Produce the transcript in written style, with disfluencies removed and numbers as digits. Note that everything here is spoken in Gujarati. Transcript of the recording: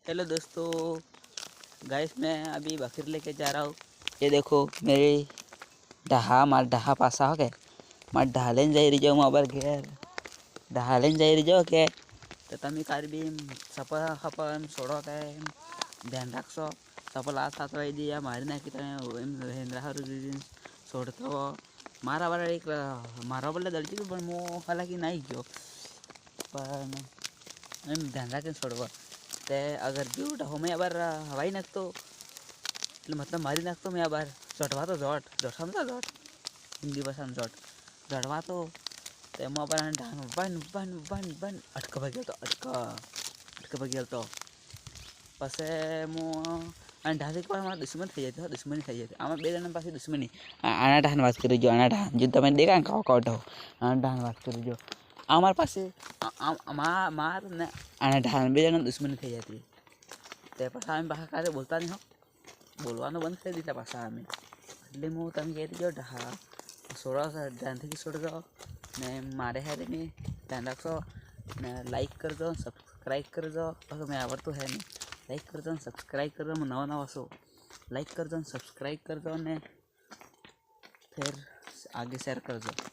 हेलो दोस्तों, गाइस मैं अभी बकरी लेके जा रहा हूँ। ये देखो मेरी मार डहा पासा हो गए मार ढालेन जाई रही जाऊँ अबर घेर ढालेन जाई रही जाओ के तो तमी कार भी सपा खपन सोड़ो के ध्यान रखो सपला साथ वाई दिया मारी ना कि हेंद्रा हर दिन सोड़तो मारा वाला एक मारा वाला दलची तो पण मो हालांकि नहीं गयो पण एम ध्यान रखने सोड़वा ते अगर जो ढहो में अबार हवाई नाखतो એટલે મતલબ મારી નાખતો મેં આ બાર જટવા તો જટ સમજો જટ હિન્દી ભાષામાં જટ જડવા તો તેમાં પર ઢાન વન વન વન વન અટકા ભાઈ ગયો તો અટકા ભાઈ ગયો તો પછી હું અને ઢાથી પણ મારા દુશ્મન થઈ જતી દુશ્મની થઈ જતી આમાં બે જણા પાસે દુશ્મની આના ઢાન વાત કરી જો આના ઢાન જો તમે દેખા ને કાવ ઢો આના ઢાન વાત કરી જો અમારી પાસે માર ને આના ઢાન બે જણા દુશ્મની થઈ જતી તે પછી અમે પાછા કાલે બોલતા નહીં હો બોલવાનું બંધ કરી દીધા પાછા અમે એટલે હું તમે કહી દો ઢા સોડો ધ્યાનથી છોડજો ને મારે હારે નહીં ધ્યાન રાખશો ને લાઈક કરજો સબસ્ક્રાઈબ કરજો પછી મેં આવડતું હે નહીં લાઈક કરજો ને સબસ્ક્રાઈબ કરજો હું નવા છું લાઈક કરજો ને સબસ્ક્રાઈબ કરજો ને फिर आगे शेयर करजो।